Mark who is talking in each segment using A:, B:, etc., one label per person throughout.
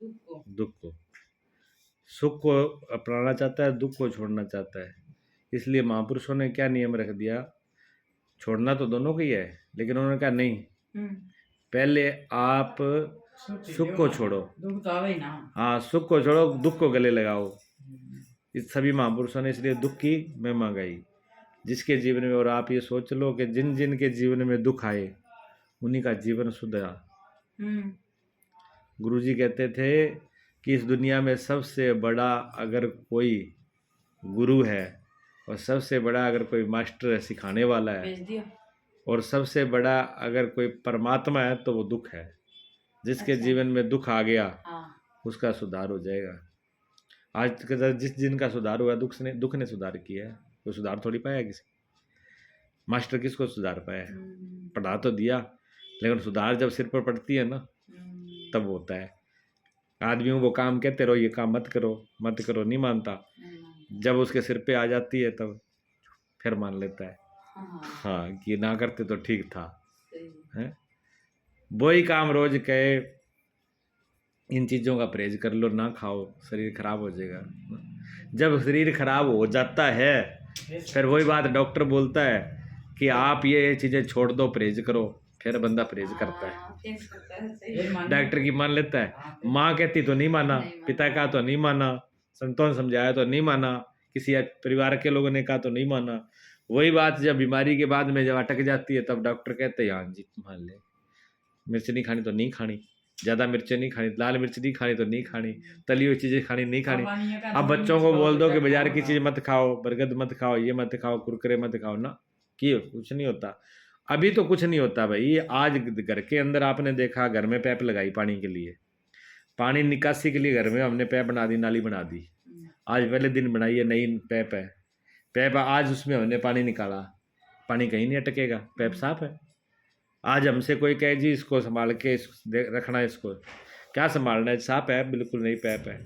A: दुख को। सुख को अपनाना चाहता है, दुख को छोड़ना चाहता है। इसलिए महापुरुषों ने क्या नियम रख दिया, छोड़ना तो दोनों को ही है, लेकिन उन्होंने कहा नहीं, पहले आप सुख को छोड़ो, दुख तो आवे ना। हाँ, सुख को छोड़ो, दुख को गले लगाओ। इस सभी महापुरुषों ने इसलिए दुख की महिमा गाई जिसके जीवन में। और आप ये सोच लो कि जिन जिन के जीवन में दुख आए उन्हीं का जीवन सुधरा। गुरुजी कहते थे कि इस दुनिया में सबसे बड़ा अगर कोई गुरु है और सबसे बड़ा अगर कोई मास्टर है, सिखाने वाला है, और सबसे बड़ा अगर कोई परमात्मा है तो वो दुख है। जिसके जीवन में दुख आ गया उसका सुधार हो जाएगा। आज तक जिस जिनका सुधार हुआ दुख ने सुधार किया है। कोई सुधार थोड़ी पाया किसी। मास्टर किसको सुधार पाया है? पढ़ा तो दिया, लेकिन सुधार जब सिर पर पड़ती है ना तब होता है। आदमियों को काम कहते रहो, ये काम मत करो मत करो, नहीं मानता। जब उसके सिर पे आ जाती है तब फिर मान लेता है। हाँ, कि ना करते तो ठीक था। है वही काम रोज कहे, इन चीज़ों का परहेज कर लो, ना खाओ, शरीर खराब हो जाएगा। जब शरीर खराब हो जाता है फिर वही बात डॉक्टर बोलता है कि आप ये चीज़ें छोड़ दो, परहेज करो, फिर बंदा परहेज करता है। डॉक्टर की मान लेता है, माँ कहती तो नहीं माना, पिता का तो नहीं माना, संतों ने समझाया तो नहीं माना, किसी परिवार के लोगों ने कहा तो नहीं माना। वही बात जब बीमारी के बाद में जब अटक जाती है तब डॉक्टर कहते हैं हाँ जी मान ले, मिर्च नहीं खानी तो नहीं खानी, ज़्यादा मिर्चें नहीं खानी, लाल मिर्च नहीं खानी तो नहीं खानी, तली हुई चीज़ें खानी नहीं खानी। अब बच्चों को बोल दो कि बाजार की चीज़ मत खाओ, बरगद मत खाओ, ये मत खाओ, कुरकुरे मत खाओ ना, क्यों? कुछ नहीं होता। अभी तो कुछ नहीं होता भाई। आज घर के अंदर आपने देखा, घर में पैप लगाई पानी के लिए, पानी निकासी के लिए घर में हमने पैप बना दी, नाली बना दी। आज पहले दिन बनाई है, नई पैप है, पैप आज उसमें हमने पानी निकाला, पानी कहीं नहीं अटकेगा, पैप साफ है। आज हमसे कोई कहे जी इसको संभाल के रखना है, इसको क्या संभालना है, साफ है, बिल्कुल नहीं पैप है।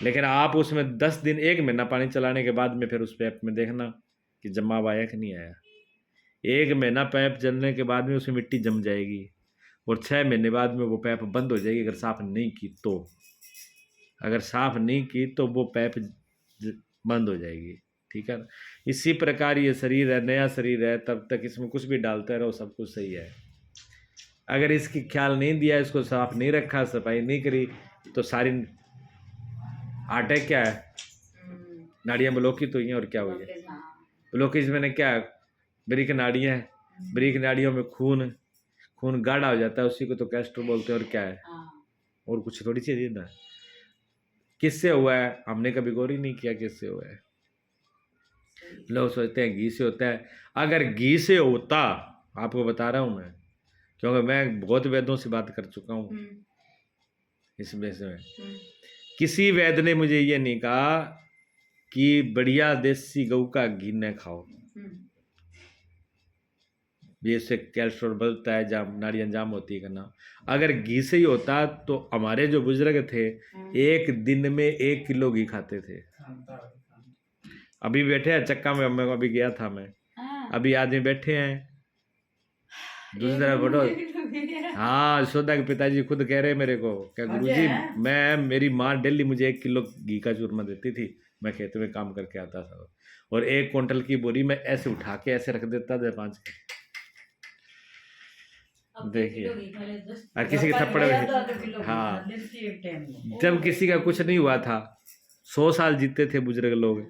A: लेकिन आप उसमें 10 दिन 1 महीना पानी चलाने के बाद में फिर उस पैप में देखना कि जमाव आया कि नहीं आया। 1 महीना पैप चलने के बाद में उसमें मिट्टी जम जाएगी और 6 महीने बाद में वो पैप बंद हो जाएगी अगर साफ नहीं की तो। अगर साफ नहीं की तो वो पैप बंद हो जाएगी। ठीक है ना? इसी प्रकार ये शरीर है, नया शरीर है, तब तक इसमें कुछ भी डालते रहो सब कुछ सही है। अगर इसकी ख्याल नहीं दिया, इसको साफ नहीं रखा, सफाई नहीं करी तो सारी अटैक क्या है, नाड़ियाँ ब्लॉकित हुई हैं। और क्या हुई है ब्लॉकेज? मैंने क्या, ब्रीक नाड़ियाँ हैं, ब्रीक नाड़ियों में खून गाढ़ा हो जाता है, उसी को तो कैस्ट्रोल बोलते हैं। और क्या है, और कुछ थोड़ी चीज़ ना। किससे हुआ है हमने कभी गौर ही नहीं किया किससे हुआ है। लोग सोचते हैं घी से होता है। अगर घी से होता, आपको बता रहा हूँ मैं, क्योंकि मैं बहुत वैद्यों से बात कर चुका हूँ इस विषय में, किसी वैद्य ने मुझे ये नहीं कहा कि बढ़िया देसी गऊ का घी न खाओ, ये से कैल्शियम बढ़ता है, जाम नाड़ियाँ जाम होती है करना। अगर घी से ही होता तो हमारे जो बुजुर्ग थे 1 दिन में 1 किलो घी खाते थे। अभी बैठे हैं चक्का में, मैं अभी गया था मैं, अभी आदमी बैठे हैं दूसरी तरफ बैठो। हाँ, यशोदा के पिताजी खुद कह रहे मेरे को, क्या गुरुजी, मेरी माँ डेली मुझे 1 किलो घी का चूरमा देती थी, मैं खेत में काम करके आता था, और 1 क्विंटल की बोरी में ऐसे उठा के ऐसे रख देता था 5 के। देखिए, और किसी के थप्पड़। हाँ, जब किसी का कुछ नहीं हुआ था, 100 साल जीते थे बुजुर्ग लोग,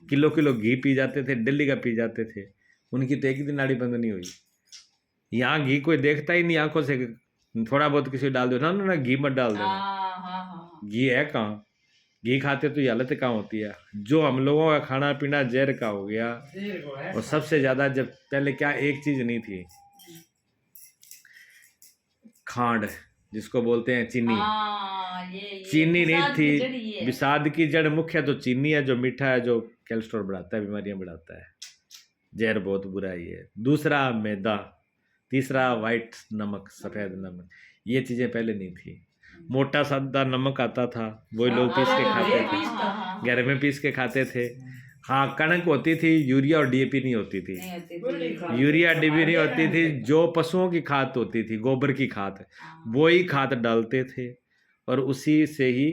A: किलो किलो घी पी जाते थे, दिल्ली का पी जाते थे, उनकी तो एक दिन नाड़ी बंद नहीं हुई। यहाँ घी कोई देखता ही नहीं आंखों से, थोड़ा बहुत किसी डाल दो ना, ना घी मत डाल देना। घी है कहाँ? घी खाते तो ये हालत कहाँ होती है। जो हम लोगों का खाना पीना जहर का हो गया। और सबसे ज्यादा, जब पहले क्या एक चीज नहीं थी, खांड जिसको बोलते हैं चीनी। चीनी नहीं थी, विषाद की जड़ मुख्य तो चीनी है, जो मीठा है, जो कोलेस्ट्रॉल बढ़ाता है, बीमारियां बढ़ाता है, जहर बहुत बुरा ही है। दूसरा मैदा, तीसरा वाइट नमक, सफ़ेद नमक, ये चीज़ें पहले नहीं थी। मोटा सादा नमक आता था, वही लोग पीस के खाते थे, घर में पीस के खाते थे। हाँ, कणक होती थी, यूरिया और डीएपी नहीं होती थी। यूरिया डीएपी नहीं होती थी, जो पशुओं की खाद होती थी, गोबर की खाद, वो ही खाद डालते थे और उसी से ही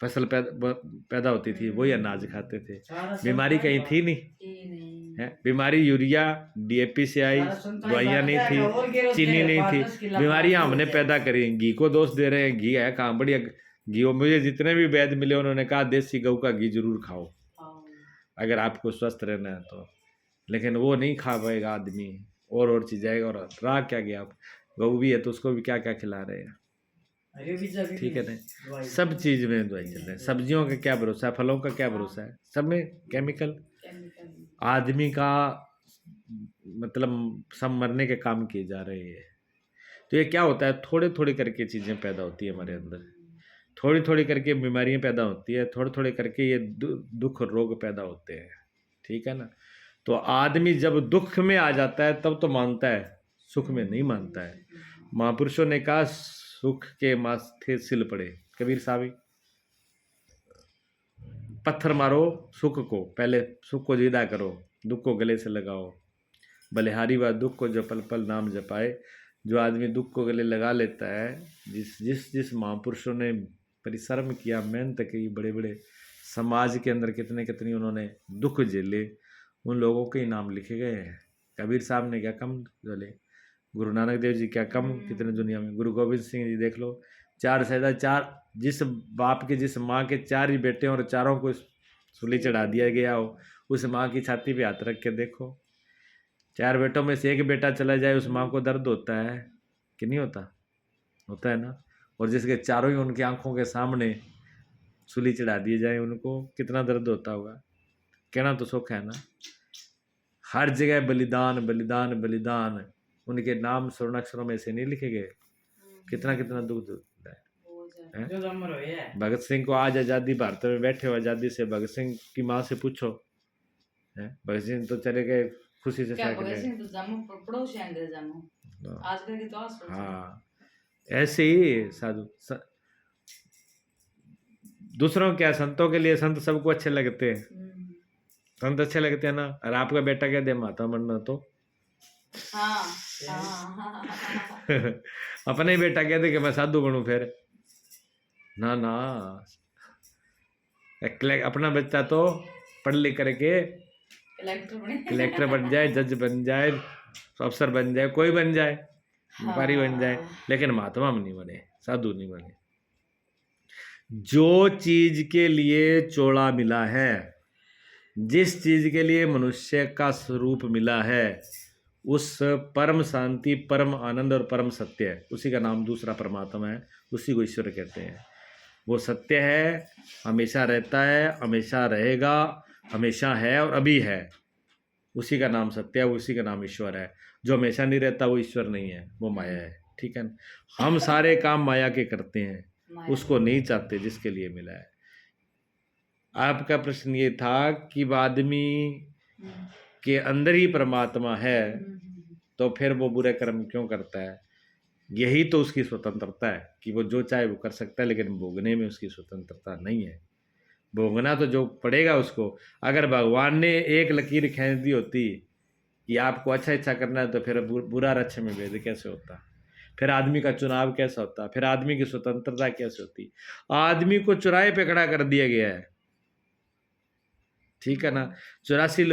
A: फसल पैदा होती थी, वही अनाज खाते थे। बीमारी कहीं थी नहीं है। बीमारी यूरिया DAP से आई, दवाइयाँ नहीं थी, चीनी नहीं थी, बीमारियां हमने पैदा करी। घी को दोष दे रहे हैं, घी है कहाँ बढ़िया घी। मुझे जितने भी वैद्य मिले उन्होंने कहा देसी गऊ का घी जरूर खाओ अगर आपको स्वस्थ रहना है तो, लेकिन वो नहीं खा पाएगा आदमी, और चीज़ आएगा। और रहा क्या गया, आप गऊ भी है तो उसको भी क्या क्या खिला रहे हैं, ठीक है ना। सब चीज में दवाई चल रही है। सब्जियों का क्या भरोसा है, फलों का क्या भरोसा है, सब में केमिकल। आदमी का मतलब सब मरने के काम किए जा रहे हैं। तो ये क्या होता है, थोड़े थोड़े करके चीज़ें पैदा होती है हमारे अंदर, थोड़ी थोड़ी करके बीमारियां पैदा होती है, थोड़े थोड़े करके ये दुख रोग पैदा होते हैं, ठीक है ना। तो आदमी जब दुख में आ जाता है तब तो मानता है, सुख में नहीं मानता है। महापुरुषों ने कहा सुख के माथे सिल पड़े, कबीर साहब पत्थर मारो सुख को, पहले सुख को विदा करो, दुख को गले से लगाओ। बलिहारी व दुख को जो पल पल नाम जपाए। जो आदमी दुख को गले लगा लेता है, जिस महापुरुषों ने परिश्रम किया, मेहनत की, बड़े बड़े समाज के अंदर कितने कितनी उन्होंने दुख झेले, उन लोगों के नाम लिखे गए हैं। कबीर साहब ने क्या कम झेले, गुरु नानक देव जी क्या कम, कितने दुनिया में। गुरु गोविंद सिंह जी देख लो, 4 साहिदा 4, जिस बाप के जिस माँ के 4 ही बेटे और चारों को सूली चढ़ा दिया गया हो, उस माँ की छाती पे हाथ रख के देखो, 4 बेटों में से एक बेटा चला जाए, उस माँ को दर्द होता है कि नहीं होता, होता है ना। और जिसके चारों ही उनकी आंखों के सामने सूली चढ़ा दिए जाए, उनको कितना दर्द होता होगा। कहना तो सुख है ना। हर जगह बलिदान बलिदान बलिदान, उनके नाम स्वर्णाक्षरों में से नहीं लिखे गए, कितना कितना दुख है। भगत सिंह को आज आज़ादी, भारत में बैठे हो आज़ादी से, भगत सिंह की माँ से पूछो, है भगत सिंह तो चले गए खुशी से हाँ, ऐसे ही साधु दूसरों क्या, संतों के लिए संत सबको अच्छे लगते हैं, संत अच्छे लगते हैं ना। और आपका बेटा कह दे माता मरना तो अपने ही बेटा कहते कि मैं साधु बनूं, फिर ना ना, अपना बच्चा तो पढ़ लिख करके कलेक्टर बन जाए, जज बन जाए, अफसर बन जाए, कोई बन जाए, व्यापारी बन जाए, लेकिन महात्मा नहीं बने, साधु नहीं बने। जो चीज के लिए चोला मिला है, जिस चीज के लिए मनुष्य का स्वरूप मिला है, उस परम शांति, परम आनंद और परम सत्य है, उसी का नाम दूसरा परमात्मा है, उसी को ईश्वर कहते हैं। वो सत्य है, हमेशा रहता है, हमेशा रहेगा, हमेशा है और अभी है, उसी का नाम सत्य है, उसी का नाम ईश्वर है। जो हमेशा नहीं रहता वो ईश्वर नहीं है, वो माया है, ठीक है। हम सारे काम माया के करते हैं, उसको नहीं चाहते जिसके लिए मिला है। आपका प्रश्न ये था कि आदमी के अंदर ही परमात्मा है तो फिर वो बुरे कर्म क्यों करता है। यही तो उसकी स्वतंत्रता है कि वो जो चाहे वो कर सकता है, लेकिन भोगने में उसकी स्वतंत्रता नहीं है। भोगना तो जो पड़ेगा उसको। अगर भगवान ने एक लकीर खींच दी होती कि आपको अच्छा इच्छा करना है, तो फिर बुरा और अच्छे में भेद कैसे होता, फिर आदमी का चुनाव कैसा होता, फिर आदमी की स्वतंत्रता कैसे होती। आदमी को चौराहे पे खड़ा कर दिया गया है, ठीक है ना। 84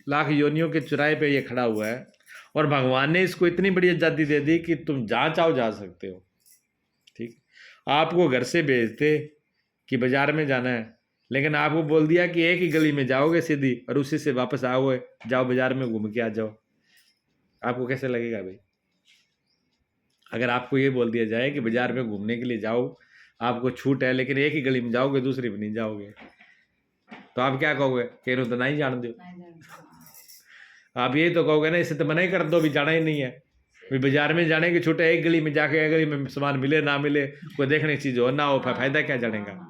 A: लाख योनियों के चौराहे पे ये खड़ा हुआ है, और भगवान ने इसको इतनी बड़ी आज़ादी दे दी कि तुम जहाँ चाहो जा सकते हो, ठीक। आपको घर से भेजते कि बाजार में जाना है, लेकिन आपको बोल दिया कि एक ही गली में जाओगे सीधी और उसी से वापस आओगे, जाओ बाजार में घूम के आ जाओ, आपको कैसे लगेगा भाई। अगर आपको ये बोल दिया जाए कि बाजार में घूमने के लिए जाओ, आपको छूट है, लेकिन एक ही गली में जाओगे, दूसरी में नहीं जाओगे, तो आप क्या कहोगे कि तो नहीं जान दो। आप यही तो कहोगे ना, इसे तो मना ही कर दो, भी जाना ही नहीं है, भी बाजार में जाने की छूट है, एक गली में जाके एक गली में सामान मिले ना मिले, कोई देखने की चीज़ हो ना हो, फायदा क्या जानेगा।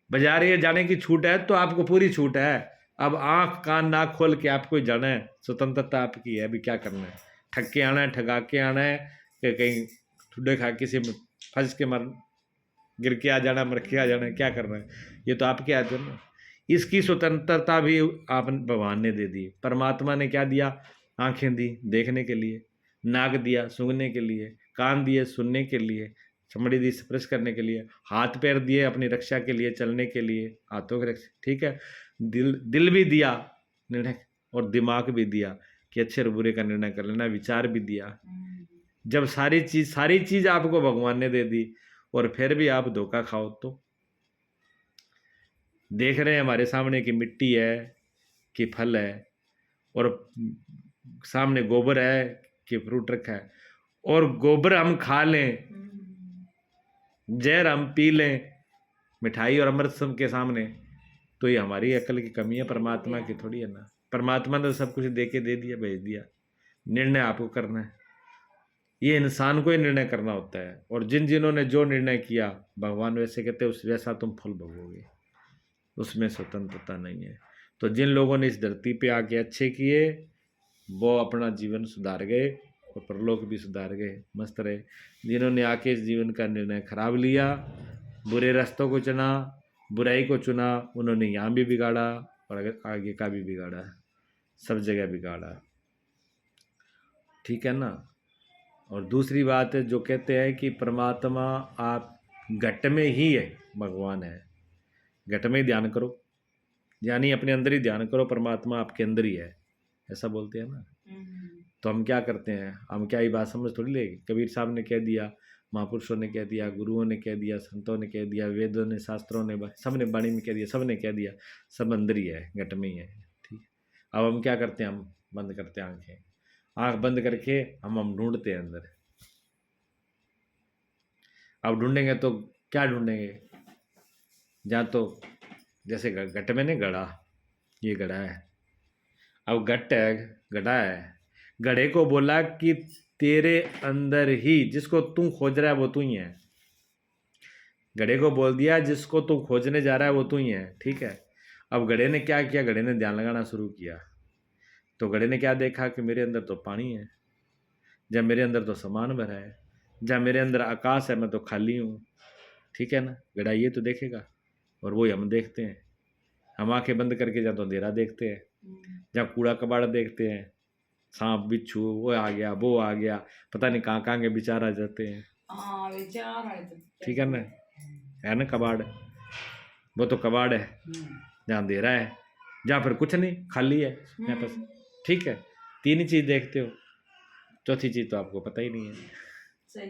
A: बाजार ये जाने की छूट है तो आपको पूरी छूट है। अब आंख कान नाक खोल के आपको जाना है, स्वतंत्रता आपकी है, अभी क्या करना है, ठग के आना है, ठगा के आना है, कि कहीं ठुड्डे खा किसी में फंस के मर गिर के आ जाना, मर के आ जाना, क्या करना है, ये तो आपके हाथ में ना। इसकी स्वतंत्रता भी आप भगवान ने दे दी। परमात्मा ने क्या दिया, आंखें दी देखने के लिए, नाक दिया सूंघने के लिए, कान दिए सुनने के लिए, चमड़ी दी स्पर्श करने के लिए, हाथ पैर दिए अपनी रक्षा के लिए, चलने के लिए, हाथों की रक्षा, ठीक है। दिल भी दिया निर्णय, और दिमाग भी दिया कि अच्छे और बुरे का निर्णय कर लेना, विचार भी दिया। जब सारी चीज आपको भगवान ने दे दी और फिर भी आप धोखा खाओ तो देख रहे हैं हमारे सामने कि मिट्टी है कि फल है, और सामने गोबर है कि फ्रूट रखा है, और गोबर हम खा लें, जहर हम पी लें मिठाई और अमृत के सामने, तो ये हमारी अकल की कमी है, परमात्मा की थोड़ी है ना। परमात्मा ने सब कुछ दे के दे दिया, भेज दिया, निर्णय आपको करना है। ये इंसान को ही निर्णय करना होता है, और जिन्होंने जो निर्णय किया भगवान वैसे कहते हैं उस वैसा तुम फल भोगोगे, उसमें स्वतंत्रता नहीं है। तो जिन लोगों ने इस धरती पे आके अच्छे किए वो अपना जीवन सुधार गए और परलोक भी सुधार गए, मस्त रहे। जिन्होंने आके इस जीवन का निर्णय खराब लिया, बुरे रास्तों को चुना, बुराई को चुना, उन्होंने यहाँ भी बिगाड़ा और आगे का भी बिगाड़ा, सब जगह बिगाड़ा, ठीक है ना। और दूसरी बात है जो कहते हैं कि परमात्मा आप घट में ही है, भगवान है, घट में ही ध्यान करो, यानी अपने अंदर ही ध्यान करो, परमात्मा आपके अंदर ही है, ऐसा बोलते हैं ना। तो हम क्या करते हैं, हम क्या ये बात समझ थोड़ी लेंगे। कबीर साहब ने कह दिया, महापुरुषों ने कह दिया, गुरुओं ने कह दिया, संतों ने कह दिया, वेदों ने, शास्त्रों ने, सब ने वाणी में कह दिया, सब ने कह दिया, सब अंदर ही है, घट में ही है, ठीक। अब हम क्या करते हैं, हम बंद करते हैं आंखें, आंख बंद करके हम ढूंढते हैं अंदर। अब ढूंढेंगे तो क्या ढूंढेंगे, जहाँ तो जैसे घट में ने घड़ा, ये घड़ा है, अब घट है, घड़ा है, घड़े को बोला कि तेरे अंदर ही जिसको तू खोज रहा है वो तू ही है। घड़े को बोल दिया जिसको तू खोजने जा रहा है वो तू ही है, ठीक है। अब घड़े ने क्या किया, घड़े ने ध्यान लगाना शुरू किया, तो घड़े ने क्या देखा कि मेरे अंदर तो पानी है, जब मेरे अंदर तो सामान भरा है, जब मेरे अंदर आकाश है, मैं तो खाली हूँ, ठीक है ना। घड़ा ये तो देखेगा, और वही हम देखते हैं। हम आंखें बंद करके जहाँ तो अंधेरा देखते हैं, जहाँ कूड़ा कबाड़ देखते हैं, सांप बिच्छू वो आ गया, वो आ गया, पता नहीं कहाँ कहाँ के विचार आ जाते हैं, ठीक है ना कबाड़, वो तो कबाड़ है, जहाँ अंधेरा है, जहाँ फिर कुछ नहीं, खाली है यहाँ पर, ठीक है। तीन ही चीज देखते हो, चौथी चीज तो आपको पता ही नहीं है। सही।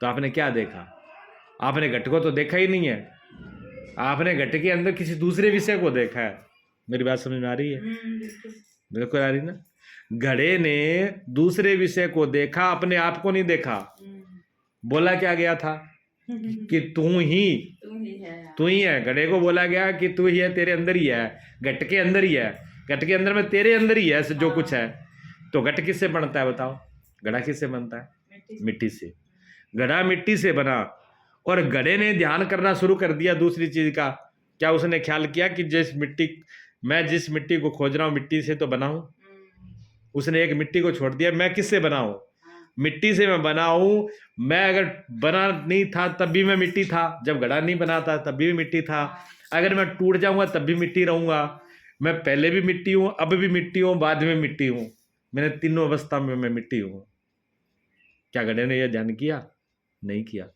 A: तो आपने क्या देखा, आपने घट को तो देखा ही नहीं है, आपने घट के अंदर किसी दूसरे विषय को देखा है। मेरी बात समझ में आ रही है? बिल्कुल आ रही ना। घड़े ने दूसरे विषय को देखा, अपने आप को नहीं देखा। बोला क्या गया था कि तू ही है। घड़े को बोला गया कि तू ही है, तेरे अंदर ही है, घट के अंदर ही है, घट के अंदर में तेरे अंदर ही है जो कुछ है। तो घट किससे बनता है बताओ, घड़ा किससे बनता है? मिट्टी से। घड़ा मिट्टी से बना, और घड़े ने ध्यान करना शुरू कर दिया दूसरी चीज का। क्या उसने ख्याल किया कि मैं जिस मिट्टी को खोज रहा हूँ मिट्टी से तो बना हूं? उसने एक मिट्टी को छोड़ दिया, मैं किससे बना हूं? मिट्टी से मैं बना हूं। मैं अगर बना नहीं था तब भी मैं मिट्टी था, जब घड़ा नहीं बना था तब भी मिट्टी था। अगर मैं टूट जाऊंगा तब भी मिट्टी रहूंगा। मैं पहले भी मिट्टी हूं, अब भी मिट्टी हूं, बाद में मिट्टी हूं। मैंने तीनों अवस्था में मैं मिट्टी हूं। क्या घड़े ने यह ध्यान किया? नहीं किया।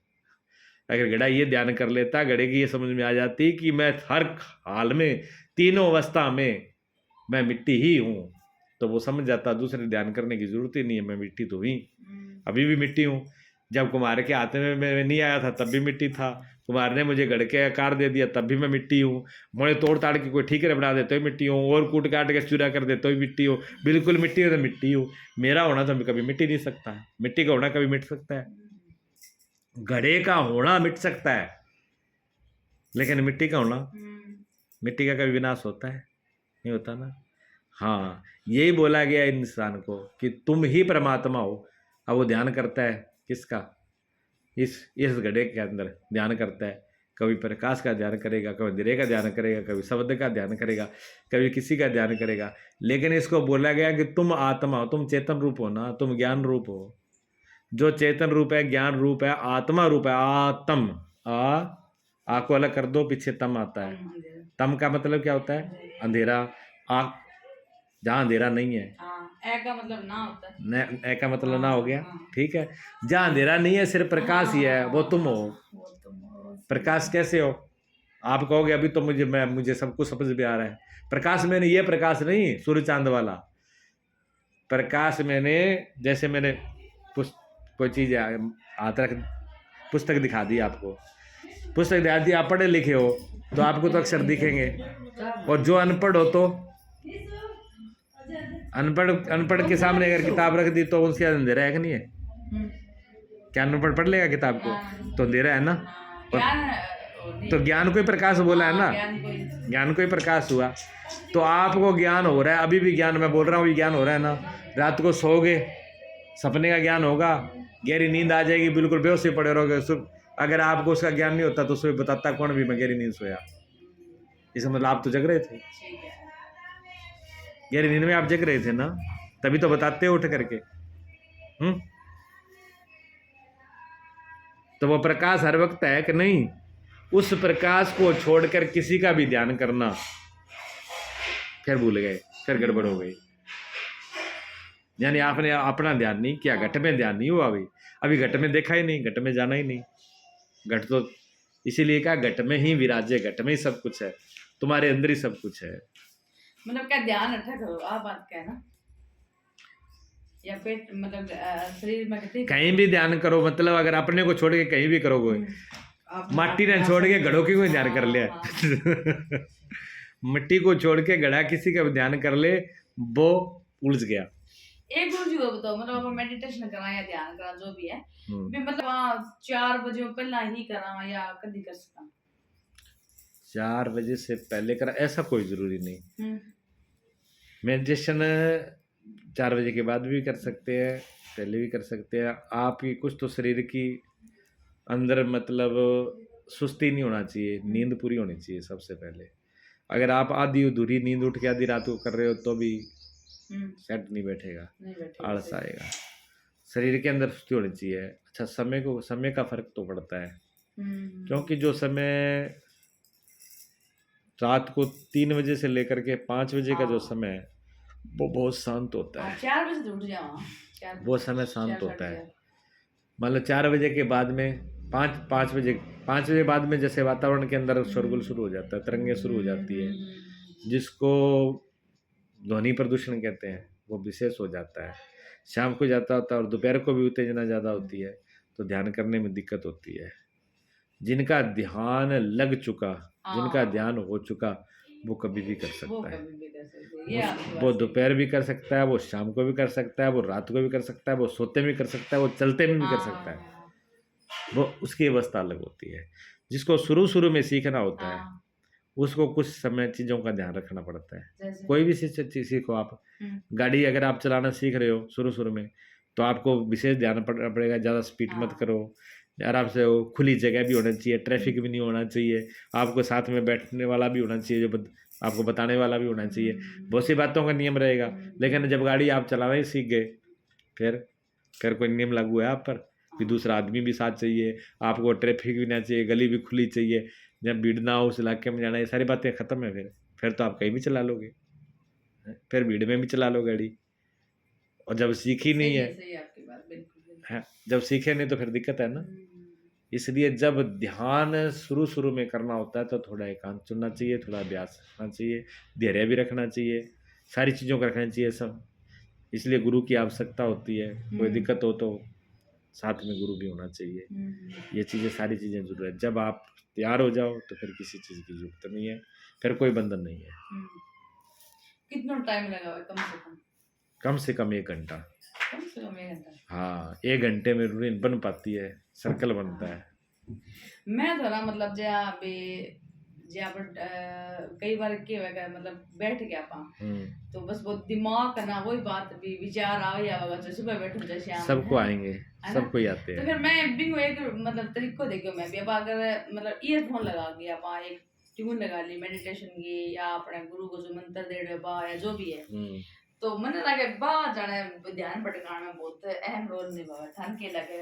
A: अगर घड़ा ये ध्यान कर लेता, घड़े की ये समझ में आ जाती कि मैं हर हाल में, तीनों अवस्था में मैं मिट्टी ही हूँ, तो वो समझ जाता दूसरे ध्यान करने की जरूरत ही नहीं है, मैं मिट्टी तो हुई, अभी भी मिट्टी हूँ। जब कुम्हार के हाथ में मैं नहीं आया था तब भी मिट्टी था, कुम्हार ने मुझे घड़ के आकार दे दिया तब भी मैं मिट्टी हूँ। मोड़े तोड़ ताड़ के कोई ठीकरे बना दे तो ही मिट्टी हूँ, और कूट काट के चूरा कर दे तो ही मिट्टी हूँ। बिल्कुल मिट्टी है तो मिट्टी हूँ। मेरा होना तो कभी मिट्टी नहीं सकता है, मिट्टी का होना कभी मिट सकता है? घड़े का होना मिट सकता है, लेकिन मिट्टी का होना, मिट्टी का कभी विनाश होता है? नहीं होता ना। हाँ, यही बोला गया इंसान को कि तुम ही परमात्मा हो। अब वो ध्यान करता है किसका? इस घड़े के अंदर ध्यान करता है। कभी प्रकाश का ध्यान करेगा, कभी अंधेरे का ध्यान करेगा, कभी शब्द का ध्यान करेगा, कभी किसी का ध्यान करेगा। लेकिन इसको बोला गया कि तुम आत्मा हो, तुम चेतन रूप हो ना, तुम ज्ञान रूप हो। जो चेतन रूप है, ज्ञान रूप है, आत्मा रूप है, आत्म, आ को अलग कर दो, पीछे तम आता है। तम का मतलब क्या होता है? अंधेरा। आ जहाँ अंधेरा नहीं है,
B: ए का मतलब ना होता है,
A: ए का मतलब ना हो गया, ठीक है। जहाँ अंधेरा नहीं है सिर्फ प्रकाश ही है, वो तुम हो। प्रकाश कैसे हो? आप कहोगे अभी तो मुझे सब कुछ समझ में आ रहा है। प्रकाश मैंने ये प्रकाश नहीं सूर्य चांद वाला प्रकाश, मैंने जैसे मैंने कोई चीज हाथ रख पुस्तक दिखा दी आपको, पुस्तक दिखा दी, आप पढ़े लिखे हो तो आपको तो अक्षर दिखेंगे, और जो अनपढ़ हो तो अनपढ़ के सामने अगर किताब रख दी तो उसके अंधेरा है कि नहीं है? क्या अनपढ़ पढ़ लेगा किताब को? तो अंधेरा है ना। तो ज्ञान को ही प्रकाश बोला है ना, ज्ञान को ही प्रकाश हुआ। तो आपको ज्ञान हो रहा है, अभी भी ज्ञान मैं बोल रहा हूँ, ये ज्ञान हो रहा है ना। रात को सोओगे सपने का ज्ञान होगा, गहरी नींद आ जाएगी, बिल्कुल बेहोश ही पड़े रहोगे। अगर आपको उसका ज्ञान नहीं होता तो सुबह बताता कौन भी मैं गहरी नींद सोया? इसका मतलब आप तो जग रहे थे, गहरी नींद में आप जग रहे थे ना, तभी तो बताते उठ करके। तो वो प्रकाश हर वक्त है कि नहीं? उस प्रकाश को छोड़कर किसी का भी ध्यान करना, फिर भूल गए, फिर गड़बड़ हो गई। यानी आपने अपना ध्यान नहीं किया, घट में ध्यान नहीं हुआ। अभी घट में देखा ही नहीं, घट में जाना ही नहीं। घट तो इसीलिए कहा घट में ही विराजे, घट में ही सब कुछ है, तुम्हारे अंदर ही सब कुछ है।
B: मतलब क्या ध्यान रखा करो, आप बात क्या है ना, या पेट मतलब शरीर में
A: कहीं भी ध्यान करो, मतलब अगर अपने को छोड़ के कहीं भी करोगे, माटी ने छोड़ के घड़ों की कोई ध्यान कर लिया मिट्टी को छोड़ के घड़ा किसी का ध्यान कर ले, वो उलझ गया।
B: एक गुरु जी बताओ, मतलब मेडिटेशन करा या ध्यान करा जो भी है, मतलब 4 बजे पहला ही करा या कभी कर सकता?
A: 4 बजे से पहले करा ऐसा कोई जरूरी नहीं। मेडिटेशन 4 बजे के बाद भी कर सकते हैं, पहले भी कर सकते हैं। आपकी कुछ तो शरीर की अंदर मतलब सुस्ती नहीं होना चाहिए, नींद पूरी होनी चाहिए सबसे पहले। अगर आप आधी अधूरी नींद उठ के आधी रात को कर रहे हो तो भी सेट नहीं बैठेगा, आलस आएगा। शरीर के अंदर सुस्ती होनी चाहिए। अच्छा, समय का फर्क तो पड़ता है, क्योंकि जो समय रात को 3 बजे से लेकर के 5 बजे का जो समय है वो बहुत शांत होता है।
B: 4 बजे उठ जाओ,
A: वो समय शांत होता है। मतलब 4 बजे के बाद में 5 बजे बाद में जैसे वातावरण के अंदर शोरगुल शुरू हो जाता है, तरंगें शुरू हो जाती है, जिसको ध्वनि प्रदूषण कहते हैं, वो विशेष हो जाता है। शाम को जाता होता है और दोपहर को भी उत्तेजना ज़्यादा होती है, तो ध्यान करने में दिक्कत होती है। जिनका ध्यान लग चुका, जिनका ध्यान हो चुका, वो कभी भी कर सकता है। वो दोपहर भी कर सकता है, वो शाम को भी कर सकता है, वो रात को भी कर सकता है, वो सोते में भी कर सकता है, वो चलते में भी कर सकता है। वो उसकी अवस्था अलग होती है। जिसको शुरू में सीखना होता है उसको कुछ समय चीज़ों का ध्यान रखना पड़ता है। कोई भी चीज़ सीखो आप, गाड़ी अगर आप चलाना सीख रहे हो शुरू में, तो आपको विशेष ध्यान पड़ेगा, ज़्यादा स्पीड मत करो, आराम से हो, खुली जगह भी होना चाहिए, ट्रैफिक भी नहीं होना चाहिए, आपको साथ में बैठने वाला भी होना चाहिए, जो आपको बताने वाला भी होना चाहिए। बहुत सी बातों का नियम रहेगा। लेकिन जब गाड़ी आप चलाना ही सीख गए, फिर कोई नियम लागू है आप पर कि दूसरा आदमी भी साथ चाहिए, आपको ट्रैफिक भी ना चाहिए, गली भी खुली चाहिए, जब भीड़ ना हो उस इलाके में जाना, ये सारी बातें ख़त्म है। फिर तो आप कहीं भी चला लोगे, फिर भीड़ में भी चला लो गाड़ी। और जब सीखी नहीं है, जब सीखे नहीं तो फिर दिक्कत है ना। इसलिए जब ध्यान शुरू में करना होता है तो थोड़ा एकांत चुनना चाहिए, थोड़ा अभ्यास रखना चाहिए, धैर्य भी रखना चाहिए, सारी चीज़ों को रखना चाहिए सब। इसलिए गुरु की आवश्यकता होती है। कोई दिक्कत हो तो साथ में गुरु भी होना चाहिए। ये चीज़ें, सारी चीज़ें जरूर है। जब आप तैयार हो जाओ तो फिर किसी चीज़ की जरूरत नहीं है, फिर कोई बंधन नहीं है।
B: कितना टाइम लगा कम से कम?
A: कम से कम 1 घंटा। हाँ, 1 घंटे में रूटीन बन पाती है, सर्कल बनता है।
B: मैं तो ना मतलब कई बार क्या होगा, मतलब बैठ गया तो बस वो दिमाग का ना वही बात भी विचार आओ या सुबह बैठो जैसे शाम
A: सबको आएंगे, सबको ही आते हैं।
B: तो फिर मैं भी एक मतलब तरीको देखो, मैं भी अब अगर मतलब ईयरफोन लगा के आप एक ट्यून लगा ली मेडिटेशन की या अपने गुरु को जो मंत्र दे रहे बा या जो भी है, तो मन लगे बाहर जाने ध्यान भटकाने में बहुत अहम रोल निभाया था के लगे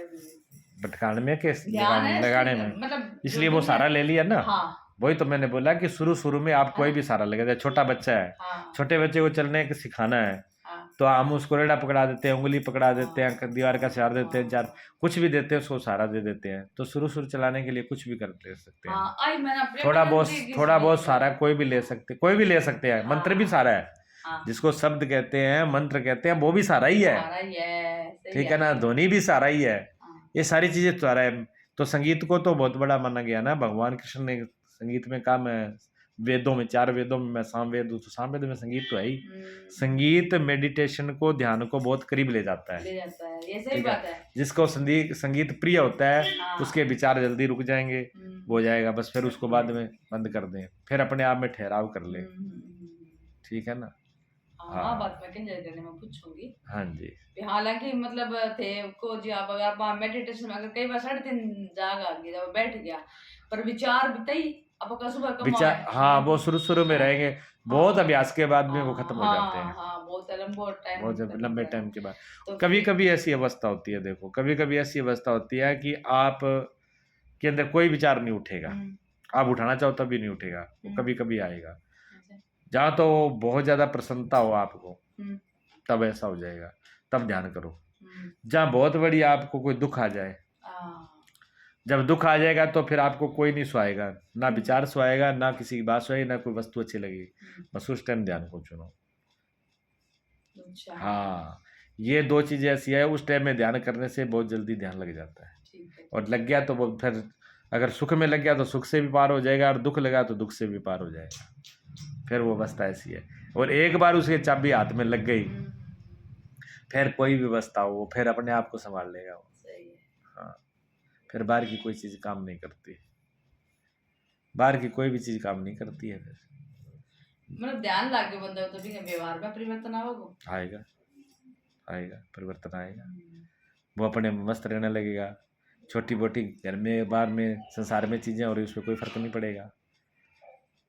A: भटकाने में के लगाने में, मतलब इसलिए वो सारा ले लिया ना। हाँ। वही तो मैंने बोला कि शुरू में आप कोई भी सारा लगे, छोटा बच्चा है, छोटे बच्चे को चलने के सिखाना है, तो हम उसको रेड़ा पकड़ा देते हैं, उंगली पकड़ा देते हैं, दीवार का सहारा देते हैं, चार कुछ भी देते हैं, उसको सहारा दे देते हैं। तो शुरू चलाने के लिए कुछ भी कर ले सकते हैं।
B: हाँ, आई मैंने अपने
A: थोड़ा
B: बदल
A: बहुत
B: दी किसी
A: थोड़ा बहुत
B: ने।
A: सहारा कोई भी ले सकते, कोई भी ले सकते हैं। मंत्र भी सहारा है,
B: हाँ,
A: जिसको शब्द कहते हैं, मंत्र कहते हैं, वो भी सहारा ही है।
B: सारा ही है, सही
A: ठीक है ना, ध्वनि भी सहारा ही है।
B: हाँ,
A: ये सारी चीजें सहारा है। तो संगीत को तो बहुत बड़ा माना गया ना। भगवान कृष्ण ने संगीत में कहा, मैं वेदों में, 4 वेदों में मैं सामवेद हूँ। तो सामवेद में संगीत तो है ही। संगीत मेडिटेशन को, ध्यान को बहुत करीब ले जाता है।
B: ले जाता है, ये सही
A: ठीक है।
B: बात है।
A: जिसको संगीत प्रिय होता है,
B: हाँ,
A: उसके विचार जल्दी रुक जाएंगे, हो जाएगा। बस फिर उसको बाद में बंद कर दें, फिर अपने आप में ठहराव कर ले। ठीक है ना।
B: हाँ, बात मैं क्लियर करने में पूछूंगी।
A: हाँ जी।
B: हालांकि मतलब थे को जी, आप अगर मेडिटेशन में अगर कई बार 3.5 जाग आ गया, जब बैठ गया, पर विचार भी अब का सुबह कम
A: विचार, हाँ, वो शुरू में रहेंगे, बहुत अभ्यास के बाद में वो खत्म हो जाते हैं।
B: हाँ, बहुत लंबे टाइम,
A: बहुत लंबे टाइम के बाद।
B: तो
A: कभी कभी ऐसी अवस्था होती है, देखो, कभी कभी ऐसी अवस्था होती है कि आप के अंदर कोई विचार नहीं उठेगा, आप उठाना चाहो तब भी नहीं उठेगा, वो कभी कभी आएगा। जहाँ तो बहुत ज्यादा प्रसन्नता हो आपको, तब ऐसा हो जाएगा, तब ध्यान करो। जहाँ बहुत बड़ी आपको कोई दुख आ जाए, जब दुख आ जाएगा तो फिर आपको कोई नहीं सुहाएगा, ना विचार सुहाएगा, ना किसी की बात सुहाएगी, ना कोई वस्तु अच्छी लगेगी। बस उस टाइम ध्यान को चुनो। हाँ, ये 2 चीजें ऐसी है, उस टाइम में ध्यान करने से बहुत जल्दी ध्यान लग जाता है। और लग गया तो वो फिर, अगर सुख में लग गया तो सुख से भी पार हो जाएगा, और दुख लगा तो दुख से भी पार हो जाएगा। फिर वो अवस्था ऐसी है। और एक बार उसके चाबी हाथ में लग गई, फिर कोई भी अवस्था हो, फिर अपने आप को संभाल लेगा वो। हाँ, फिर बाहर की कोई चीज काम नहीं करती, बाहर की कोई भी चीज काम नहीं करती है। फिर
B: मतलब ध्यान लाके बंदा तो भी व्यवहार में परिवर्तन
A: आएगा, परिवर्तन आएगा। वो अपने मस्त रहने लगेगा। छोटी मोटी घर में, बाहर में, संसार में चीजें हो रही, उस पर कोई फर्क नहीं पड़ेगा।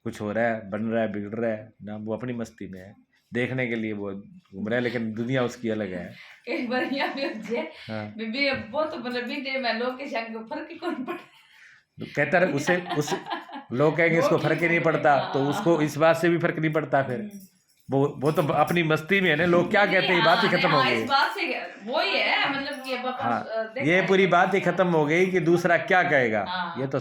A: कुछ हो रहा है, बन रहा है, बिगड़ रहा है ना, वो अपनी मस्ती में है, देखने के लिए वो घूम रहा है, लेकिन दुनिया उसकी अलग है।
B: कई बार यहाँ भी हो जाए,
A: हाँ,
B: बीबी वो तो मतलब बीते में लोग के संग फर्क ही कौन पड़े,
A: कहता है उस लोग कहेंगे इसको फर्क ही नहीं पड़ता, तो उसको इस बात से भी फर्क नहीं पड़ता। फिर वो तो अपनी मस्ती में है ना, लोग क्या कहते हैं, बात ही खत्म हो गई।
B: इस बात से वो ही है, मतलब कि
A: हाँ, ये पूरी बात ही खत्म हो गई कि दूसरा क्या कहेगा, ये तो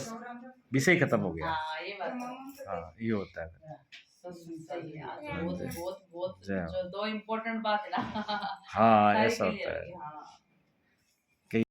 A: विषय खत्म हो गया।
B: ये बात
A: हाँ, ये होता है।
B: सही है। बहुत जो 2 इम्पोर्टेंट बात है ना,
A: हाँ,
B: सारी
A: ऐसा
B: clear
A: होता
B: हो
A: है।
B: गई, हाँ।